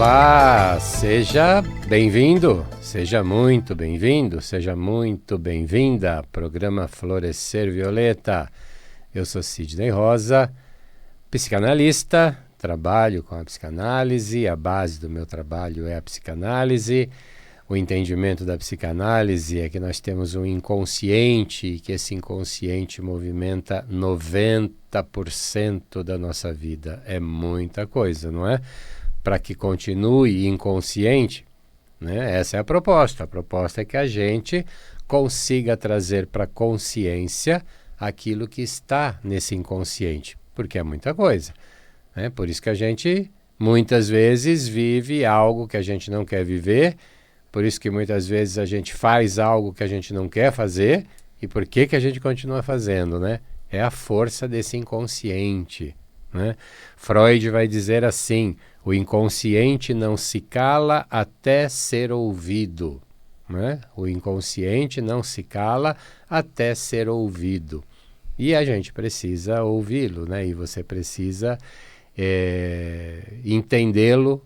Olá, seja bem-vindo, seja muito bem-vindo, seja muito bem-vinda ao programa Florescer Violeta. Eu sou Sidney Rosa, psicanalista, trabalho com a psicanálise, a base do meu trabalho é a psicanálise. O entendimento da psicanálise é que nós temos um inconsciente e que esse inconsciente movimenta 90% da nossa vida. É muita coisa, não é? Para que continue inconsciente, né? Essa é a proposta. A proposta é que a gente consiga trazer para a consciência aquilo que está nesse inconsciente, porque é muita coisa, né? Por isso que a gente muitas vezes vive algo que a gente não quer viver, por isso que muitas vezes a gente faz algo que a gente não quer fazer. E por que que a gente continua fazendo, né? É a força desse inconsciente, né? Freud vai dizer assim: o inconsciente não se cala até ser ouvido, né? O inconsciente não se cala até ser ouvido. E a gente precisa ouvi-lo, né? E você precisa entendê-lo.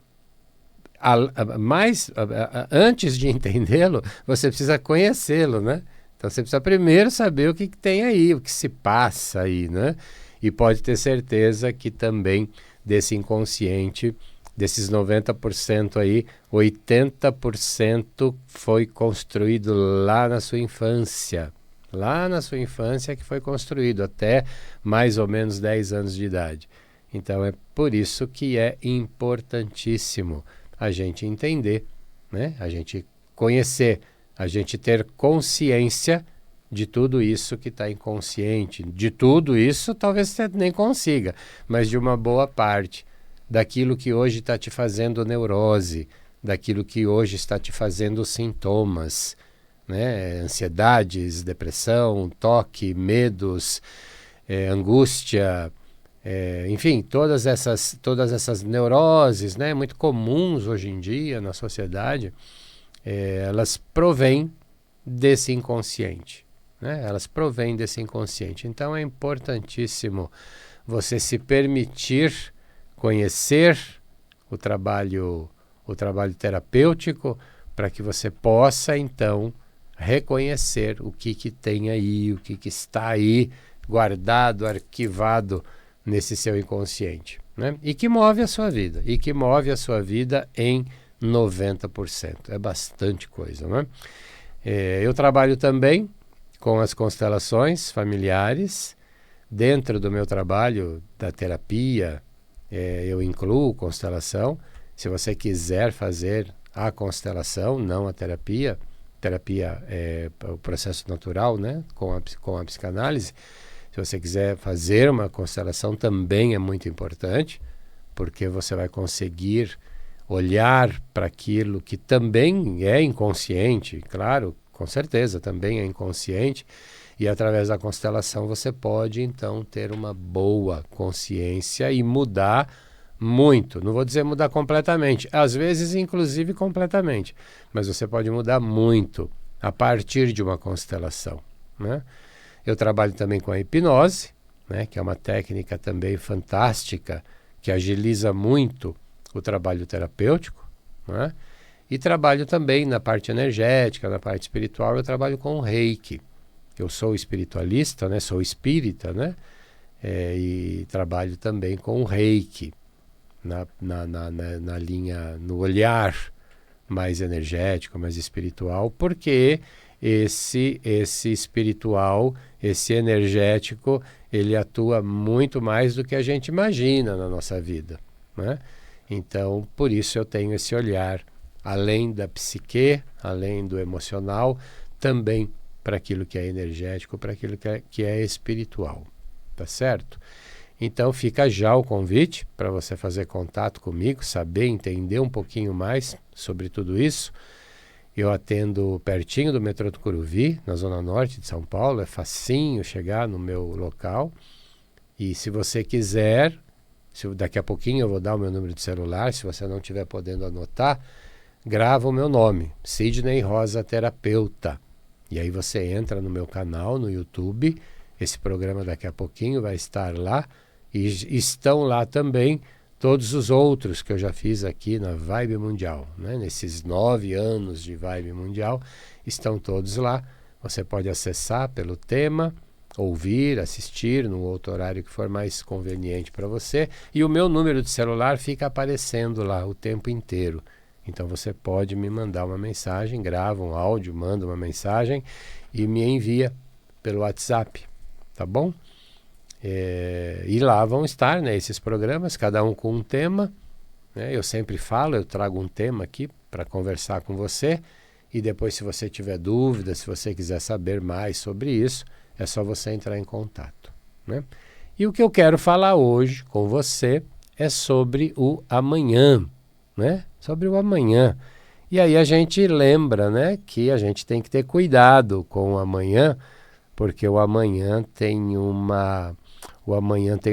Antes de entendê-lo, você precisa conhecê-lo, né? Então você precisa primeiro saber o que tem aí, o que se passa aí, né? E pode ter certeza que também desse inconsciente, desses 90% aí, 80% foi construído lá na sua infância. Lá na sua infância que foi construído, até mais ou menos 10 anos de idade. Então é por isso que é importantíssimo a gente entender, né? A gente conhecer, a gente ter consciência de tudo isso que está inconsciente. De tudo isso talvez você nem consiga, mas de uma boa parte daquilo que hoje está te fazendo neurose, daquilo que hoje está te fazendo sintomas, né? Ansiedades, depressão, toque, medos, angústia, enfim, todas essas neuroses, né, muito comuns hoje em dia na sociedade, elas provêm desse inconsciente, né? Elas provêm desse inconsciente. Então é importantíssimo você se permitir conhecer o trabalho terapêutico para que você possa então reconhecer o que tem aí, o que está aí guardado, arquivado nesse seu inconsciente, né? E que move a sua vida, em 90%. É bastante coisa, né? Eu trabalho também com as constelações familiares. Dentro do meu trabalho da terapia, eu incluo constelação. Se você quiser fazer a constelação, não a terapia é o processo natural, né? Com a psicanálise. Se você quiser fazer uma constelação, também é muito importante, porque você vai conseguir olhar para aquilo que também é inconsciente, claro, com certeza, também é inconsciente, e através da constelação você pode, então, ter uma boa consciência e mudar muito. Não vou dizer mudar completamente, às vezes, inclusive, completamente, mas você pode mudar muito a partir de uma constelação, né? Eu trabalho também com a hipnose, né, que é uma técnica também fantástica, que agiliza muito o trabalho terapêutico, né? E trabalho também na parte energética, na parte espiritual. Eu trabalho com o Reiki. Eu sou espiritualista, né, sou espírita, né? E trabalho também com o Reiki, na linha, no olhar mais energético, mais espiritual, porque esse espiritual, esse energético, ele atua muito mais do que a gente imagina na nossa vida, né? Então, por isso eu tenho esse olhar, além da psique, além do emocional, também para aquilo que é energético, para aquilo que é espiritual, tá certo? Então fica já o convite para você fazer contato comigo, saber, entender um pouquinho mais sobre tudo isso. Eu atendo pertinho do metrô do Curuvi, na zona norte de São Paulo. É facinho chegar no meu local. E se você quiser, daqui a pouquinho eu vou dar o meu número de celular, se você não estiver podendo anotar, grava o meu nome, Sidney Rosa Terapeuta. E aí você entra no meu canal, no YouTube. Esse programa daqui a pouquinho vai estar lá. E estão lá também todos os outros que eu já fiz aqui na Vibe Mundial, né? Nesses 9 anos de Vibe Mundial, estão todos lá. Você pode acessar pelo tema, ouvir, assistir num outro horário que for mais conveniente para você. E o meu número de celular fica aparecendo lá o tempo inteiro. Então você pode me mandar uma mensagem, grava um áudio, manda uma mensagem e me envia pelo WhatsApp, tá bom? E lá vão estar, né, esses programas, cada um com um tema, né? Eu sempre falo, eu trago um tema aqui para conversar com você, e depois, se você tiver dúvida, se você quiser saber mais sobre isso, é só você entrar em contato, né? E o que eu quero falar hoje com você é sobre o amanhã, né? Sobre o amanhã. E aí a gente lembra, né, que a gente tem que ter cuidado com o amanhã, porque o amanhã tem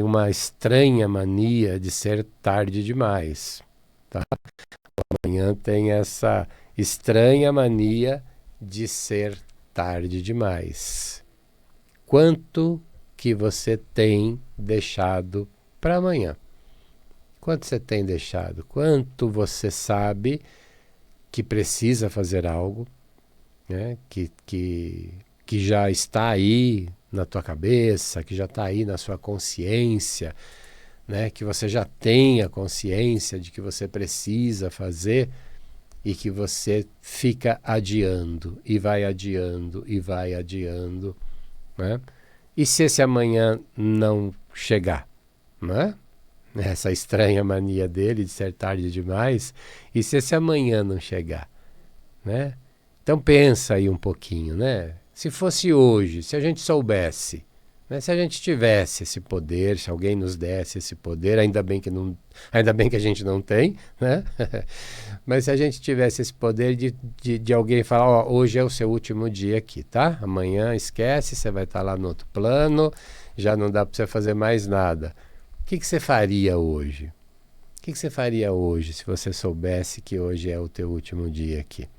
uma estranha mania de ser tarde demais, tá? O amanhã tem essa estranha mania de ser tarde demais. Quanto que você tem deixado para amanhã? Quanto você tem deixado? Quanto você sabe que precisa fazer algo, né? Que já está aí na tua cabeça, que já está aí na sua consciência, né? Que você já tem a consciência de que você precisa fazer e que você fica adiando e vai adiando e vai adiando, né? E se esse amanhã não chegar, né? Essa estranha mania dele de ser tarde demais, e se esse amanhã não chegar, né? Então pensa aí um pouquinho, né? Se fosse hoje, se a gente soubesse, né? Se a gente tivesse esse poder, se alguém nos desse esse poder, ainda bem que a gente não tem, né? Mas se a gente tivesse esse poder de alguém falar, ó, hoje é o seu último dia aqui, tá? Amanhã esquece, você vai estar lá no outro plano, já não dá para você fazer mais nada. O que você faria hoje? O que você faria hoje se você soubesse que hoje é o teu último dia aqui?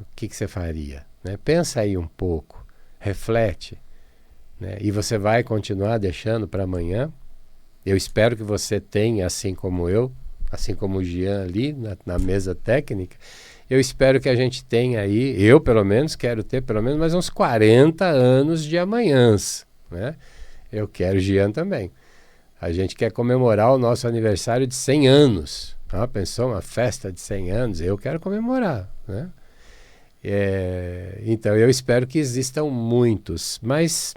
O que você faria? Né? Pensa aí um pouco, reflete, né? E você vai continuar deixando para amanhã? Eu espero que você tenha, assim como eu, assim como o Jean ali na mesa técnica, eu espero que a gente tenha aí, eu pelo menos quero ter pelo menos mais uns 40 anos de amanhãs, né? Eu quero, o Jean também. A gente quer comemorar o nosso aniversário de 100 anos. Ah, pensou uma festa de 100 anos? Eu quero comemorar, né? Então eu espero que existam muitos, mas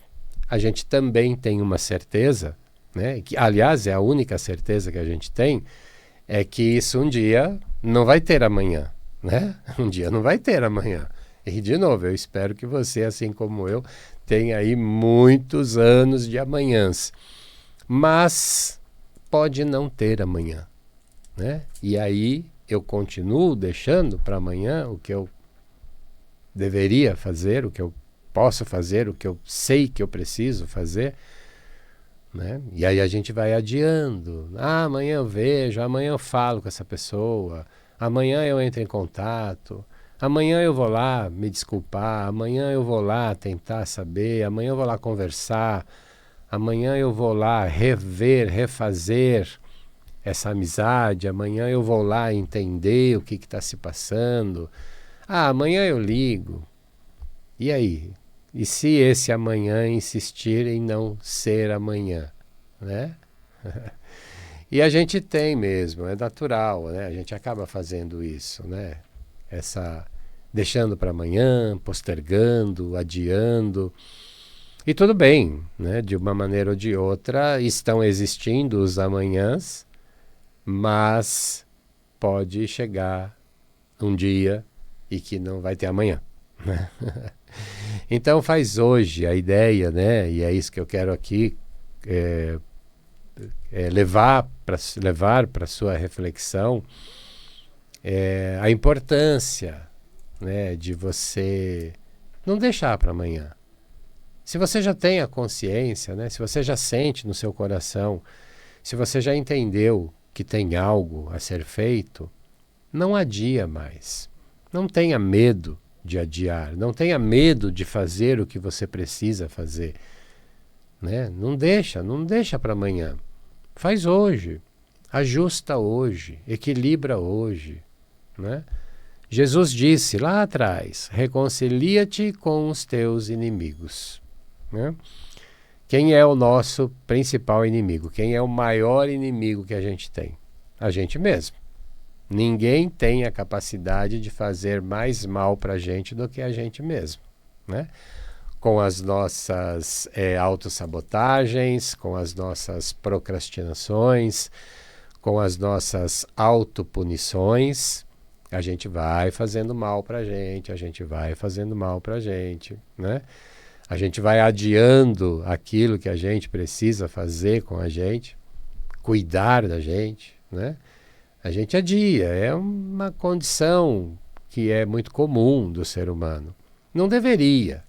a gente também tem uma certeza, né? Que, aliás, é a única certeza que a gente tem, é que isso um dia não vai ter amanhã, né? Um dia não vai ter amanhã. E, de novo, eu espero que você, assim como eu, tenha aí muitos anos de amanhãs. Mas pode não ter amanhã, né? E aí eu continuo deixando para amanhã o que eu deveria fazer, o que eu posso fazer, o que eu sei que eu preciso fazer, né? E aí a gente vai adiando. Ah, amanhã eu vejo, amanhã eu falo com essa pessoa, amanhã eu entro em contato, amanhã eu vou lá me desculpar, amanhã eu vou lá tentar saber, amanhã eu vou lá conversar, amanhã eu vou lá refazer essa amizade, amanhã eu vou lá entender o que está se passando. Ah, amanhã eu ligo. E aí? E se esse amanhã insistir em não ser amanhã, né? E a gente tem mesmo, é natural, né? A gente acaba fazendo isso, né? Deixando para amanhã, postergando, adiando. E tudo bem, né? De uma maneira ou de outra estão existindo os amanhãs, mas pode chegar um dia e que não vai ter amanhã, né? Então faz hoje a ideia, né? E é isso que eu quero aqui levar para a sua reflexão, a importância, né, de você não deixar para amanhã. Se você já tem a consciência, né, se você já sente no seu coração, se você já entendeu que tem algo a ser feito, não adia mais. Não tenha medo de adiar, não tenha medo de fazer o que você precisa fazer, né? Não deixa para amanhã. Faz hoje. ajusta hoje, equilibra hoje, né? Jesus disse lá atrás, reconcilia-te com os teus inimigos, né? Quem é o nosso principal inimigo? Quem é o maior inimigo que a gente tem? A gente mesmo. Ninguém tem a capacidade de fazer mais mal para a gente do que a gente mesmo, né? Com as nossas autossabotagens, com as nossas procrastinações, com as nossas autopunições, a gente vai fazendo mal para a gente vai fazendo mal para a gente, né? A gente vai adiando aquilo que a gente precisa fazer com a gente, cuidar da gente, né? A gente adia, é uma condição que é muito comum do ser humano. Não deveria,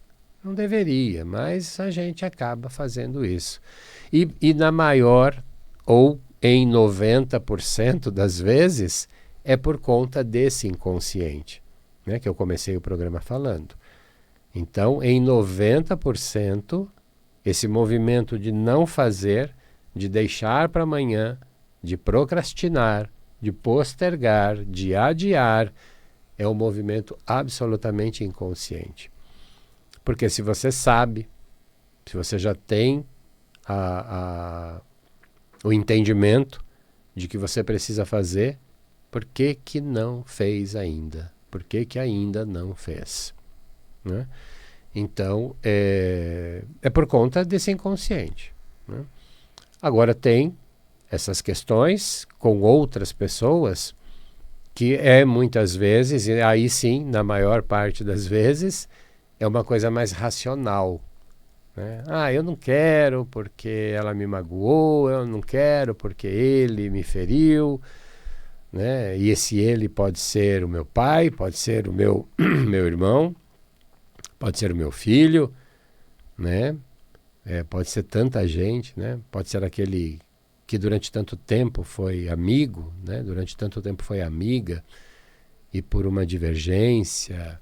mas a gente acaba fazendo isso. E na maior, ou em 90% das vezes, é por conta desse inconsciente, né, que eu comecei o programa falando. Então, em 90%, esse movimento de não fazer, de deixar para amanhã, de procrastinar, de postergar, de adiar, é um movimento absolutamente inconsciente. Porque se você sabe, se você já tem o entendimento de que você precisa fazer, por que que não fez ainda? Por que que ainda não fez? Né? Então, é por conta desse inconsciente, né? Agora tem essas questões com outras pessoas que muitas vezes, e aí sim, na maior parte das vezes, é uma coisa mais racional, né? Eu não quero porque ela me magoou, eu não quero porque ele me feriu, né? E esse ele pode ser o meu pai, pode ser o meu, meu irmão, pode ser o meu filho, né? Pode ser tanta gente, né? Pode ser aquele que durante tanto tempo foi amigo, né? Durante tanto tempo foi amiga, e por uma divergência,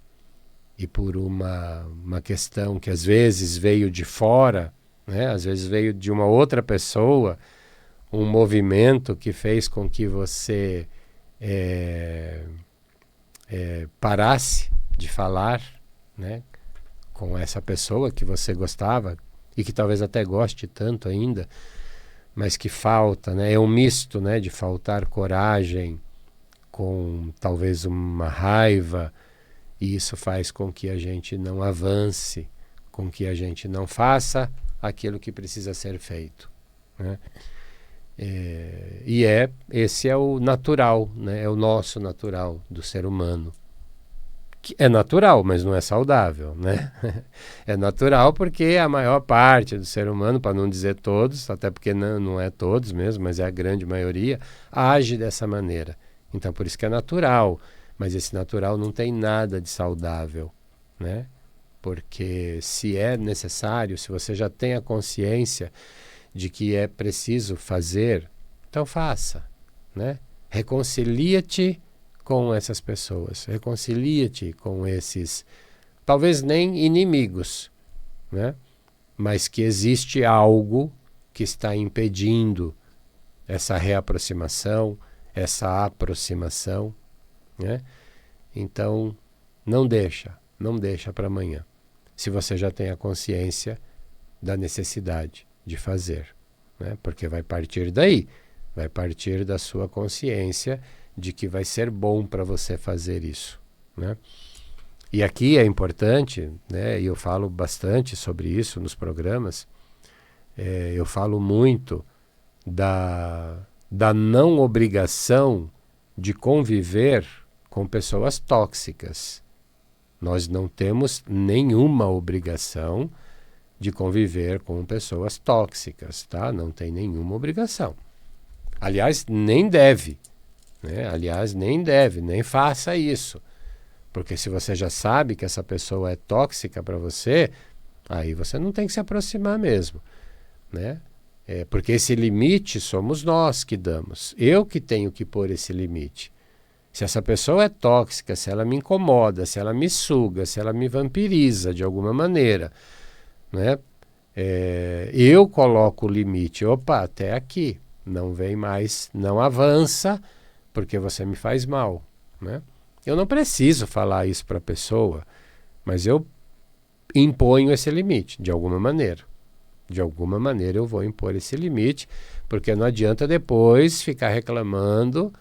e por uma questão que às vezes veio de fora, né? Às vezes veio de uma outra pessoa, um movimento que fez com que você parasse de falar, né, com essa pessoa que você gostava e que talvez até goste tanto ainda, mas que falta, né? É um misto, né, de faltar coragem com talvez uma raiva, e isso faz com que a gente não avance, com que a gente não faça aquilo que precisa ser feito, né? Esse é o natural, né? É o nosso natural do ser humano. Que é natural, mas não é saudável, né? É natural porque a maior parte do ser humano, para não dizer todos, até porque não é todos mesmo, mas é a grande maioria, age dessa maneira. Então, por isso que é natural, mas esse natural não tem nada de saudável, né? Porque se é necessário, se você já tem a consciência de que é preciso fazer, então faça, né? Reconcilia-te com essas pessoas, reconcilia-te com esses, talvez nem inimigos, né? Mas que existe algo que está impedindo essa reaproximação, essa aproximação, né? Então, não deixa para amanhã, se você já tem a consciência da necessidade de fazer, né? Porque vai partir daí, vai partir da sua consciência de que vai ser bom para você fazer isso, né? E aqui é importante, né? E eu falo bastante sobre isso nos programas. Eu falo muito da não obrigação de conviver com pessoas tóxicas. Nós não temos nenhuma obrigação de conviver com pessoas tóxicas, tá? Não tem nenhuma obrigação. Aliás, nem deve, né? Aliás, nem faça isso. Porque se você já sabe que essa pessoa é tóxica para você, aí você não tem que se aproximar mesmo, né? Porque esse limite somos nós que damos. Eu que tenho que pôr esse limite. Se essa pessoa é tóxica, se ela me incomoda, se ela me suga, se ela me vampiriza de alguma maneira, né? Eu coloco o limite. Opa, até aqui. não vem mais, não avança, porque você me faz mal, né? Eu não preciso falar isso para a pessoa, mas eu imponho esse limite, de alguma maneira. De alguma maneira eu vou impor esse limite, porque não adianta depois ficar reclamando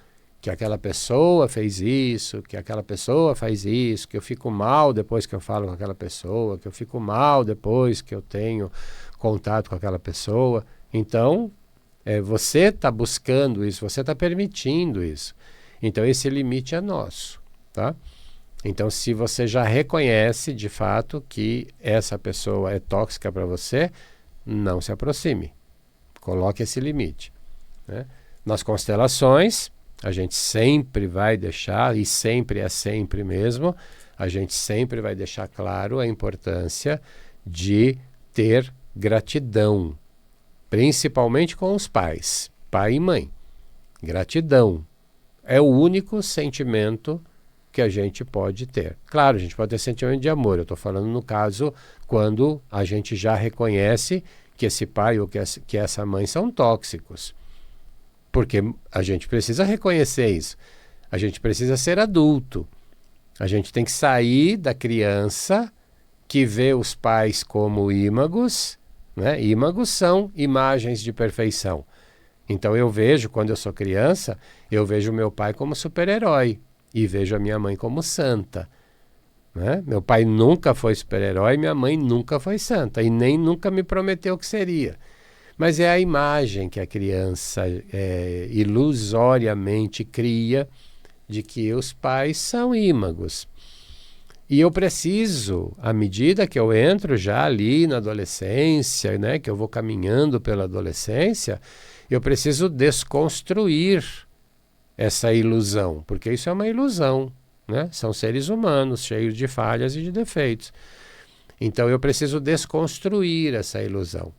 que aquela pessoa fez isso, que aquela pessoa faz isso, que eu fico mal depois que eu falo com aquela pessoa, que eu fico mal depois que eu tenho contato com aquela pessoa. Então, você está buscando isso, você está permitindo isso. Então, esse limite é nosso, tá? Então, se você já reconhece de fato que essa pessoa é tóxica para você, não se aproxime. Coloque esse limite, né? Nas constelações, a gente sempre vai deixar, e sempre é sempre mesmo, a gente sempre vai deixar claro a importância de ter gratidão, principalmente com os pais, pai e mãe. Gratidão é o único sentimento que a gente pode ter. Claro, a gente pode ter sentimento de amor, eu estou falando no caso quando a gente já reconhece que esse pai ou que essa mãe são tóxicos. Porque a gente precisa reconhecer isso. A gente precisa ser adulto. A gente tem que sair da criança que vê os pais como ímagos, né? Ímagos são imagens de perfeição. Então eu vejo, quando eu sou criança, eu vejo meu pai como super-herói e vejo a minha mãe como santa, né? Meu pai nunca foi super-herói, minha mãe nunca foi santa e nem nunca me prometeu que seria. Mas é a imagem que a criança ilusoriamente cria de que os pais são ímagos. E eu preciso, à medida que eu entro já ali na adolescência, né, que eu vou caminhando pela adolescência, eu preciso desconstruir essa ilusão, porque isso é uma ilusão, né? São seres humanos cheios de falhas e de defeitos. Então eu preciso desconstruir essa ilusão.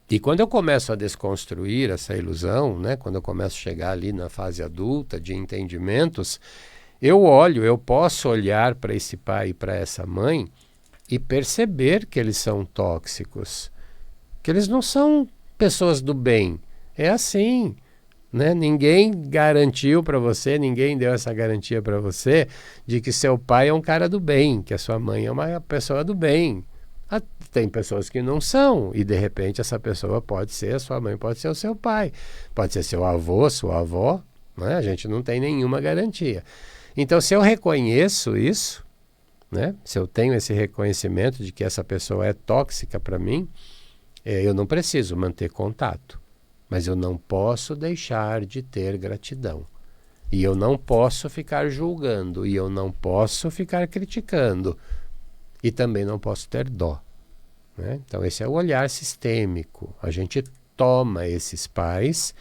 E quando eu começo a desconstruir essa ilusão, né, quando eu começo a chegar ali na fase adulta de entendimentos, eu posso olhar para esse pai e para essa mãe e perceber que eles são tóxicos, que eles não são pessoas do bem. É assim, né? Ninguém garantiu para você, ninguém deu essa garantia para você de que seu pai é um cara do bem, que a sua mãe é uma pessoa do bem. Tem pessoas que não são, e de repente essa pessoa pode ser a sua mãe, pode ser o seu pai, pode ser seu avô, sua avó, né? A gente não tem nenhuma garantia. Então, se eu reconheço isso, né? Se eu tenho esse reconhecimento de que essa pessoa é tóxica para mim, eu não preciso manter contato, mas eu não posso deixar de ter gratidão. E eu não posso ficar julgando, e eu não posso ficar criticando. E também não posso ter dó, né? Então esse é o olhar sistêmico. A gente toma esses pais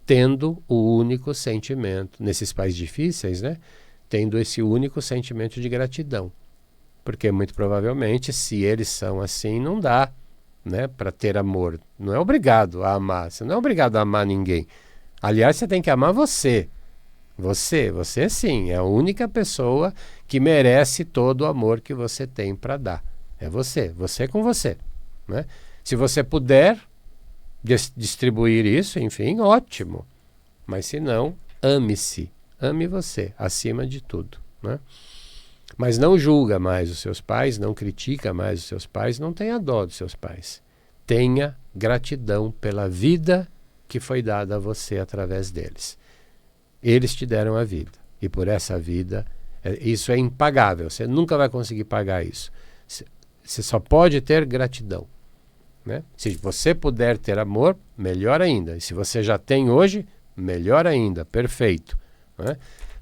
tendo o único sentimento, nesses pais difíceis, né? Tendo esse único sentimento de gratidão. Porque muito provavelmente, se eles são assim, não dá, né, para ter amor. Não é obrigado a amar. Você não é obrigado a amar ninguém. Aliás, você tem que amar você. Você sim, é a única pessoa que merece todo o amor que você tem para dar. É você com você, né? Se você puder distribuir isso, enfim, ótimo. Mas se não, ame-se, ame você, acima de tudo, né? Mas não julga mais os seus pais, não critica mais os seus pais, não tenha dó dos seus pais. Tenha gratidão pela vida que foi dada a você através deles. Eles te deram a vida. E por essa vida, isso é impagável. Você nunca vai conseguir pagar isso. Você só pode ter gratidão, né? Se você puder ter amor, melhor ainda. E se você já tem hoje, melhor ainda. Perfeito, né?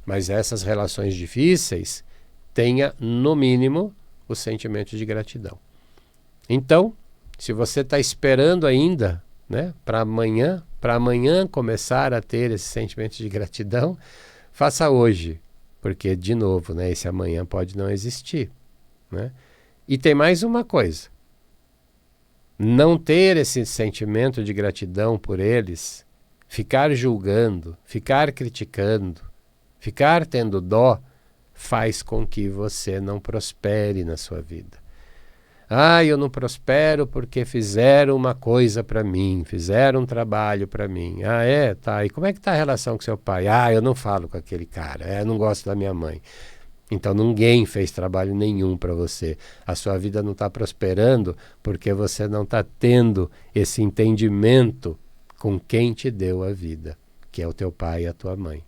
Mas essas relações difíceis, tenha, no mínimo, o sentimento de gratidão. Então, se você está esperando ainda, né, para amanhã começar a ter esse sentimento de gratidão, faça hoje, porque, de novo, né, esse amanhã pode não existir, né? E tem mais uma coisa: não ter esse sentimento de gratidão por eles, ficar julgando, ficar criticando, ficar tendo dó, faz com que você não prospere na sua vida. Ah, eu não prospero porque fizeram uma coisa para mim, fizeram um trabalho para mim. Ah, é? Tá. E como é que está a relação com seu pai? Ah, eu não falo com aquele cara, eu não gosto da minha mãe. Então ninguém fez trabalho nenhum para você. A sua vida não está prosperando porque você não está tendo esse entendimento com quem te deu a vida, que é o teu pai e a tua mãe.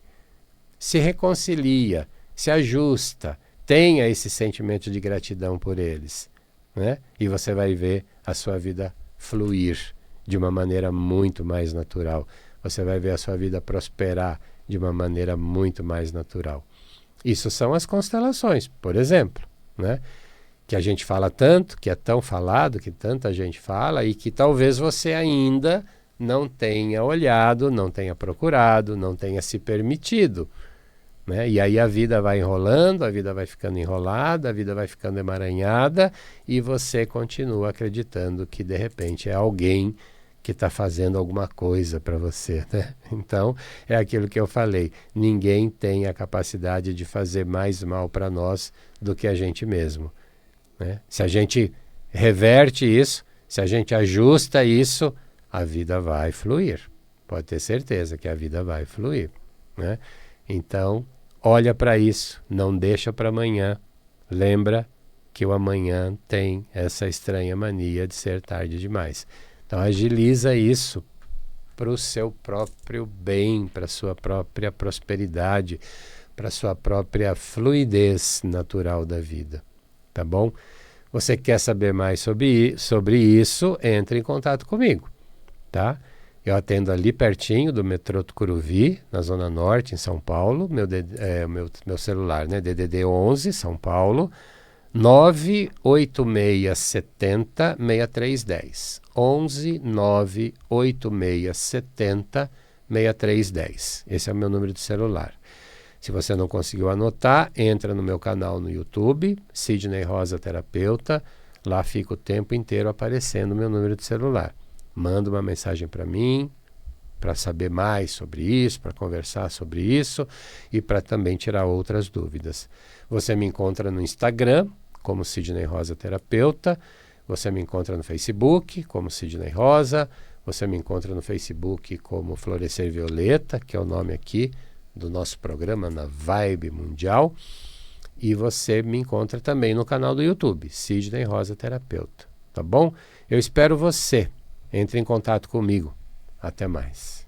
Se reconcilia, se ajusta, tenha esse sentimento de gratidão por eles, né? E você vai ver a sua vida fluir de uma maneira muito mais natural. Você vai ver a sua vida prosperar de uma maneira muito mais natural. Isso são as constelações, por exemplo, né? Que a gente fala tanto, que é tão falado, que tanta gente fala e que talvez você ainda não tenha olhado, não tenha procurado, não tenha se permitido, né? E aí a vida vai enrolando, a vida vai ficando enrolada, a vida vai ficando emaranhada e você continua acreditando que de repente é alguém que está fazendo alguma coisa para você, né? Então, é aquilo que eu falei, ninguém tem a capacidade de fazer mais mal para nós do que a gente mesmo, né? Se a gente reverte isso, se a gente ajusta isso, a vida vai fluir. Pode ter certeza que a vida vai fluir, né? Então, olha para isso, não deixa para amanhã. Lembra que o amanhã tem essa estranha mania de ser tarde demais. Então, agiliza isso para o seu próprio bem, para a sua própria prosperidade, para a sua própria fluidez natural da vida. Tá bom? Você quer saber mais sobre isso, entre em contato comigo, tá? Eu atendo ali pertinho do metrô Tucuruvi, na Zona Norte, em São Paulo. Meu celular, né? DDD 11, São Paulo, 98670 6310. 11 98670 6310. Esse é o meu número de celular. Se você não conseguiu anotar, entra no meu canal no YouTube, Sidney Rosa Terapeuta. Lá fica o tempo inteiro aparecendo o meu número de celular. Manda uma mensagem para mim, para saber mais sobre isso, para conversar sobre isso e para também tirar outras dúvidas. Você me encontra no Instagram, como Sidney Rosa Terapeuta. Você me encontra no Facebook, como Sidney Rosa. Você me encontra no Facebook como Florescer Violeta, que é o nome aqui do nosso programa na Vibe Mundial. E você me encontra também no canal do YouTube, Sidney Rosa Terapeuta. Tá bom? Eu espero você. Entre em contato comigo. Até mais.